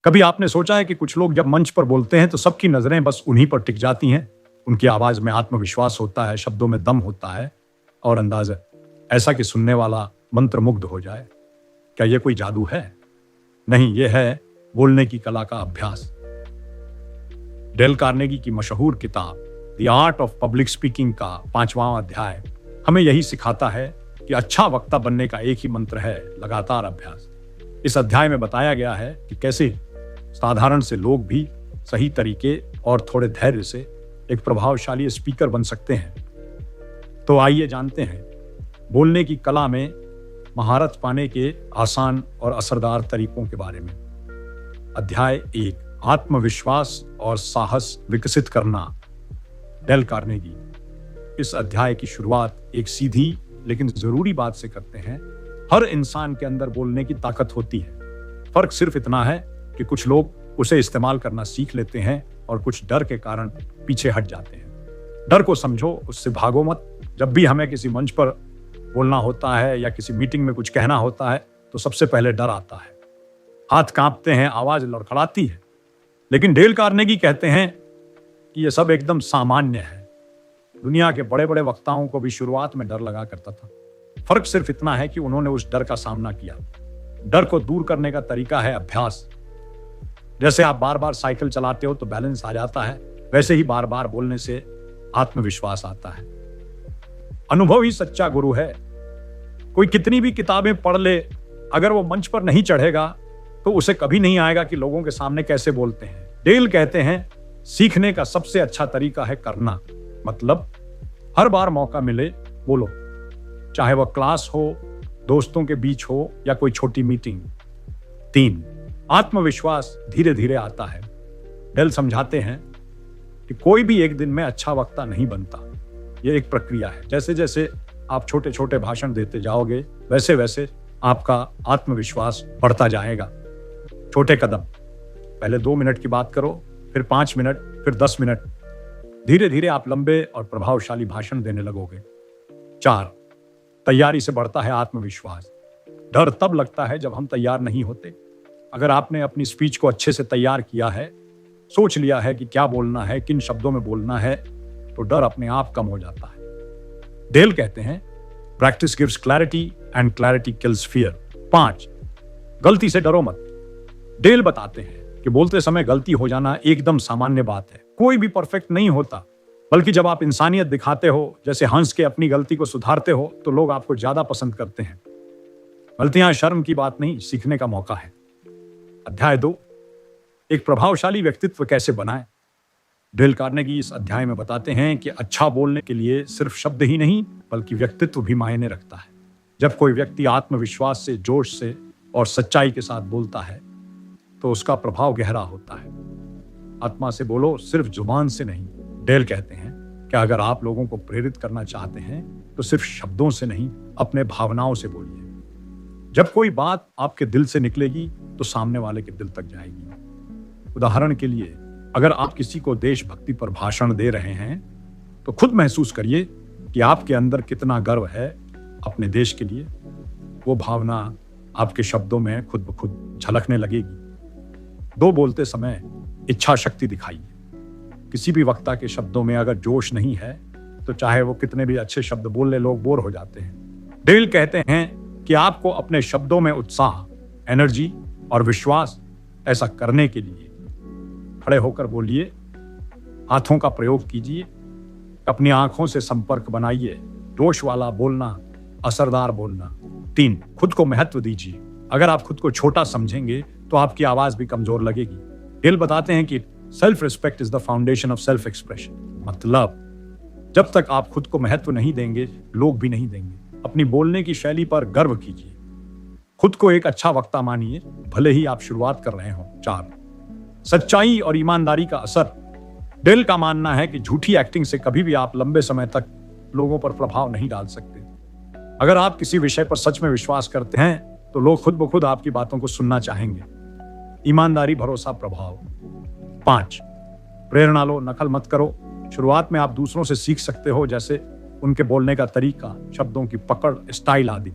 कभी आपने सोचा है कि कुछ लोग जब मंच पर बोलते हैं तो सबकी नजरें बस उन्हीं पर टिक जाती हैं। उनकी आवाज में आत्मविश्वास होता है, शब्दों में दम होता है और अंदाज ऐसा कि सुनने वाला मंत्रमुग्ध हो जाए। क्या यह कोई जादू है? नहीं, यह है बोलने की कला का अभ्यास। डेल कार्नेगी की मशहूर किताब the art of public speaking का 5वां अध्याय हमें यही सिखाता है कि अच्छा वक्ता बनने का एक ही मंत्र है, लगातार अभ्यास। इस अध्याय में बताया गया है कि कैसे साधारण से लोग भी सही तरीके और थोड़े धैर्य से एक प्रभावशाली स्पीकर बन सकते हैं। तो आइए जानते हैं बोलने की कला में महारत पाने के आसान और असरदार तरीकों के बारे में। अध्याय 1, आत्मविश्वास और साहस विकसित करना, डेल कार्नेगी। इस अध्याय की शुरुआत एक सीधी लेकिन जरूरी बात से करते हैं। हर इंसान के अंदर बोलने की ताकत होती है। फर्क सिर्फ इतना है कि कुछ लोग उसे इस्तेमाल करना सीख लेते हैं और कुछ डर के कारण पीछे हट जाते हैं। डर को समझो, उससे भागो मत। जब भी हमें किसी मंच पर बोलना होता है या किसी मीटिंग में कुछ कहना होता है तो सबसे पहले डर आता है, हाथ कांपते हैं, आवाज लड़खड़ाती है। लेकिन डेल कार्नेगी कहते हैं कि यह सब एकदम सामान्य है। दुनिया के बड़े बड़े वक्ताओं को भी शुरुआत में डर लगा करता था। फर्क सिर्फ इतना है कि उन्होंने उस डर का सामना किया। डर को दूर करने का तरीका है अभ्यास। जैसे आप बार बार साइकिल चलाते हो तो बैलेंस आ जाता है, वैसे ही बार बार बोलने से आत्मविश्वास आता है। अनुभव ही सच्चा गुरु है। कोई कितनी भी किताबें पढ़ ले, अगर वो मंच पर नहीं चढ़ेगा तो उसे कभी नहीं आएगा कि लोगों के सामने कैसे बोलते हैं। डेल कहते हैं सीखने का सबसे अच्छा तरीका है करना। मतलब हर बार मौका मिले बोलो, चाहे वह क्लास हो, दोस्तों के बीच हो या कोई छोटी मीटिंग। 3, आत्मविश्वास धीरे धीरे आता है। डेल समझाते हैं कि कोई भी एक दिन में अच्छा वक्ता नहीं बनता। यह एक प्रक्रिया है। जैसे जैसे आप छोटे छोटे भाषण देते जाओगे वैसे वैसे आपका आत्मविश्वास बढ़ता जाएगा। छोटे कदम, पहले 2 मिनट की बात करो, फिर 5 मिनट, फिर 10 मिनट। धीरे धीरे आप लंबे और प्रभावशाली भाषण देने लगोगे। 4, तैयारी से बढ़ता है आत्मविश्वास। डर तब लगता है जब हम तैयार नहीं होते। अगर आपने अपनी स्पीच को अच्छे से तैयार किया है, सोच लिया है कि क्या बोलना है, किन शब्दों में बोलना है, तो डर अपने आप कम हो जाता है। डेल कहते हैं practice gives clarity and clarity kills fear. 5, गलती से डरो मत। डेल बताते हैं कि बोलते समय गलती हो जाना एकदम सामान्य बात है। कोई भी परफेक्ट नहीं होता, बल्कि जब आप इंसानियत दिखाते हो, जैसे हंस के अपनी गलती को सुधारते हो, तो लोग आपको ज्यादा पसंद करते हैं। गलतियां शर्म की बात नहीं, सीखने का मौका है। अध्याय 2, एक प्रभावशाली व्यक्तित्व कैसे बनाएं। डेल कार्नेगी इस अध्याय में बताते हैं कि अच्छा बोलने के लिए सिर्फ शब्द ही नहीं बल्कि व्यक्तित्व भी मायने रखता है। जब कोई व्यक्ति आत्मविश्वास से, जोश से और सच्चाई के साथ बोलता है तो उसका प्रभाव गहरा होता है। आत्मा से बोलो, सिर्फ जुबान से नहीं। डेल कहते हैं कि अगर आप लोगों को प्रेरित करना चाहते हैं तो सिर्फ शब्दों से नहीं, अपने भावनाओं से बोलिए। जब कोई बात आपके दिल से निकलेगी तो सामने वाले के दिल तक जाएगी। उदाहरण के लिए, अगर आप किसी को देशभक्ति पर भाषण दे रहे हैं तो खुद महसूस करिए कि आपके अंदर कितना गर्व है अपने देश के लिए। वो भावना आपके शब्दों में खुद ब खुद झलकने लगेगी। 2, बोलते समय इच्छा शक्ति दिखाइए। किसी भी वक्ता के शब्दों में अगर जोश नहीं है तो चाहे वो कितने भी अच्छे शब्द बोल ले, लोग बोर हो जाते हैं। डेल कहते हैं कि आपको अपने शब्दों में उत्साह, एनर्जी और विश्वास ऐसा करने के लिए खड़े होकर बोलिए, हाथों का प्रयोग कीजिए, अपनी आंखों से संपर्क बनाइए। जोश वाला बोलना, असरदार बोलना। 3, खुद को महत्व दीजिए। अगर आप खुद को छोटा समझेंगे तो आपकी आवाज भी कमजोर लगेगी। डेल बताते हैं कि self respect is the foundation of self expression. मतलब जब तक आप खुद को महत्व नहीं देंगे, लोग भी नहीं देंगे। अपनी बोलने की शैली पर गर्व कीजिए। खुद को एक अच्छा वक्ता मानिए, भले ही आप शुरुआत कर रहे हो। 4, सच्चाई और ईमानदारी का असर। डेल का मानना है कि झूठी एक्टिंग से कभी भी आप लंबे समय तक लोगों पर प्रभाव नहीं डाल सकते। अगर आप किसी विषय पर सच में विश्वास करते हैं तो लोग खुद ब खुद आपकी बातों को सुनना चाहेंगे। ईमानदारी, भरोसा, प्रभाव। 5, प्रेरणा लो, नकल मत करो। शुरुआत में आप दूसरों से सीख सकते हो, जैसे उनके बोलने का तरीका, शब्दों की पकड़, स्टाइल आदि।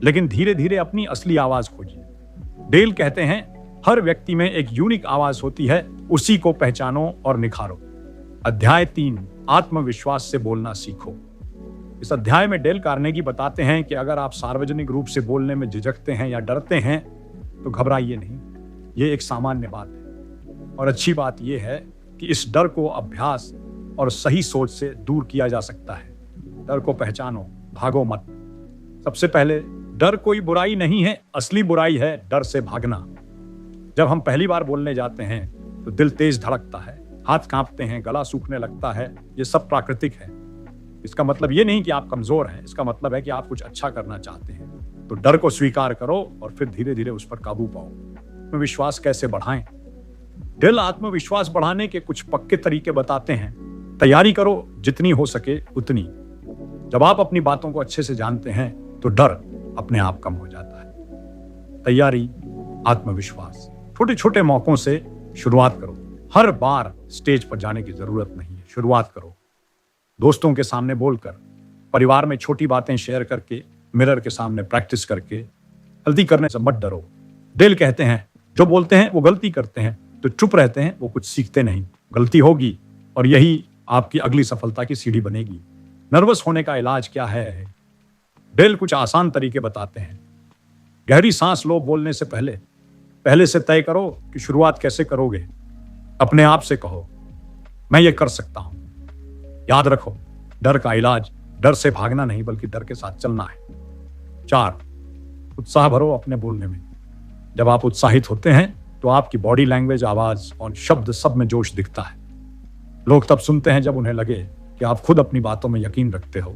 लेकिन धीरे धीरे अपनी असली आवाज खोजिए। डेल कहते हैं हर व्यक्ति में एक यूनिक आवाज होती है, उसी को पहचानो और निखारो। अध्याय 3, आत्मविश्वास से बोलना सीखो। इस अध्याय में डेल कार्नेगी बताते हैं कि अगर आप सार्वजनिक रूप से बोलने में झिझकते हैं या डरते हैं तो घबराइए नहीं, ये एक सामान्य बात है। और अच्छी बात यह है कि इस डर को अभ्यास और सही सोच से दूर किया जा सकता है। डर को पहचानो, भागो मत। सबसे पहले, डर कोई बुराई नहीं है, असली बुराई है डर से भागना। जब हम पहली बार बोलने जाते हैं तो दिल तेज धड़कता है, हाथ कांपते हैं, गला सूखने लगता है। ये सब प्राकृतिक है। इसका मतलब ये नहीं कि आप कमजोर हैं, इसका मतलब है कि आप कुछ अच्छा करना चाहते हैं। तो डर को स्वीकार करो और फिर धीरे धीरे उस पर काबू पाओ। आत्मविश्वास कैसे बढ़ाएं? डेल आत्मविश्वास बढ़ाने के कुछ पक्के तरीके बताते हैं। तैयारी करो जितनी हो सके उतनी। जब आप अपनी बातों को अच्छे से जानते हैं तो डर अपने आप कम हो जाता है। तैयारी, आत्मविश्वास। छोटे छोटे मौकों से शुरुआत करो। हर बार स्टेज पर जाने की जरूरत नहीं है, शुरुआत करो। दोस्तों के सामने बोलकर, परिवार में छोटी बातें शेयर करके, मिरर के सामने प्रैक्टिस करके। गलती करने से मत डरो। डेल कहते हैं जो बोलते हैं वो गलती करते हैं, तो चुप रहते हैं वो कुछ सीखते नहीं। गलती होगी और यही आपकी अगली सफलता की सीढ़ी बनेगी। नर्वस होने का इलाज क्या है? डेल कुछ आसान तरीके बताते हैं। गहरी सांस लो बोलने से पहले से तय करो कि शुरुआत कैसे करोगे। अपने आप से कहो, मैं ये कर सकता हूं। याद रखो, डर का इलाज डर से भागना नहीं बल्कि डर के साथ चलना है। 4, उत्साह भरो अपने बोलने में। जब आप उत्साहित होते हैं तो आपकी बॉडी लैंग्वेज, आवाज और शब्द सब में जोश दिखता है। लोग तब सुनते हैं जब उन्हें लगे कि आप खुद अपनी बातों में यकीन रखते हो।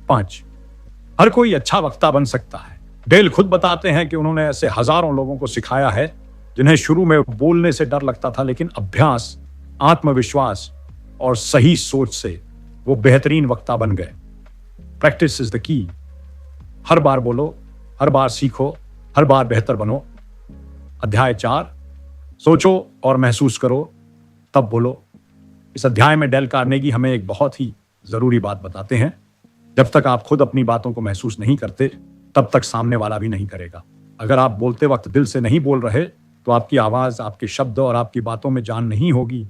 5, हर कोई अच्छा वक्ता बन सकता है। डेल खुद बताते हैं कि उन्होंने ऐसे हजारों लोगों को सिखाया है जिन्हें शुरू में बोलने से डर लगता था, लेकिन अभ्यास, आत्मविश्वास और सही सोच से वो बेहतरीन वक्ता बन गए। Practice is the key. हर बार बोलो, हर बार सीखो, हर बार बेहतर बनो। अध्याय 4, सोचो और महसूस करो तब बोलो। इस अध्याय में डेल कार्नेगी हमें एक बहुत ही जरूरी बात बताते हैं। जब तक आप खुद अपनी बातों को महसूस नहीं करते तब तक सामने वाला भी नहीं करेगा। अगर आप बोलते वक्त दिल से नहीं बोल रहे तो आपकी आवाज, आपके शब्द और आपकी बातों में जान नहीं होगी।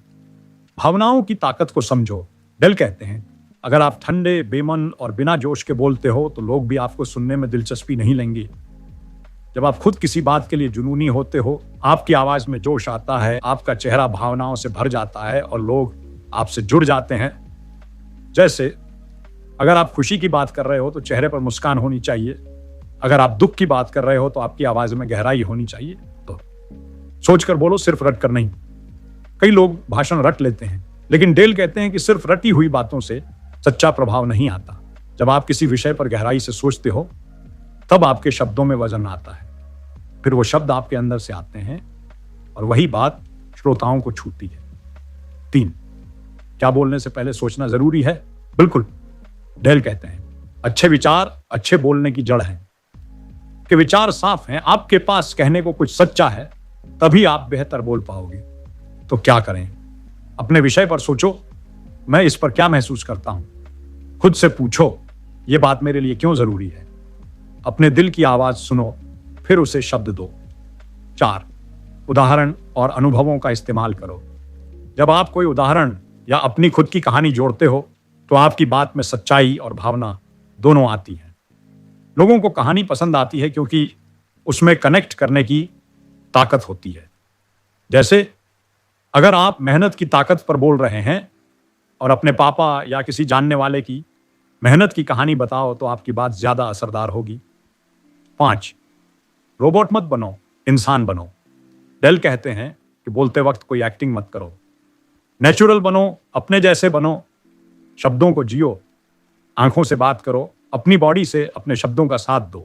भावनाओं की ताकत को समझो। डेल कहते हैं अगर आप ठंडे, बेमन और बिना जोश के बोलते हो तो लोग भी आपको सुनने में दिलचस्पी नहीं लेंगे। जब आप खुद किसी बात के लिए जुनूनी होते हो, आपकी आवाज में जोश आता है, आपका चेहरा भावनाओं से भर जाता है और लोग आपसे जुड़ जाते हैं। जैसे अगर आप खुशी की बात कर रहे हो तो चेहरे पर मुस्कान होनी चाहिए। अगर आप दुख की बात कर रहे हो तो आपकी आवाज में गहराई होनी चाहिए। तो सोचकर बोलो, सिर्फ रट कर नहीं। कई लोग भाषण रट लेते हैं, लेकिन डेल कहते हैं कि सिर्फ रटी हुई बातों से सच्चा प्रभाव नहीं आता। जब आप किसी विषय पर गहराई से सोचते हो तब आपके शब्दों में वजन आता है। फिर वो शब्द आपके अंदर से आते हैं और वही बात श्रोताओं को छूती है। 3, क्या बोलने से पहले सोचना जरूरी है? बिल्कुल। डेल कहते हैं अच्छे विचार अच्छे बोलने की जड़ हैं। कि विचार साफ हैं, आपके पास कहने को कुछ सच्चा है, तभी आप बेहतर बोल पाओगे। तो क्या करें? अपने विषय पर सोचो, मैं इस पर क्या महसूस करता हूं। खुद से पूछो, यह बात मेरे लिए क्यों जरूरी है। अपने दिल की आवाज सुनो, फिर उसे शब्द दो। 4, उदाहरण और अनुभवों का इस्तेमाल करो। जब आप कोई उदाहरण या अपनी खुद की कहानी जोड़ते हो तो आपकी बात में सच्चाई और भावना दोनों आती है। लोगों को कहानी पसंद आती है क्योंकि उसमें कनेक्ट करने की ताकत होती है। जैसे अगर आप मेहनत की ताकत पर बोल रहे हैं और अपने पापा या किसी जानने वाले की मेहनत की कहानी बताओ तो आपकी बात ज्यादा असरदार होगी। 5, रोबोट मत बनो, इंसान बनो। डेल कहते हैं कि बोलते वक्त कोई एक्टिंग मत करो, नेचुरल बनो, अपने जैसे बनो। शब्दों को जियो, आंखों से बात करो, अपनी बॉडी से अपने शब्दों का साथ दो।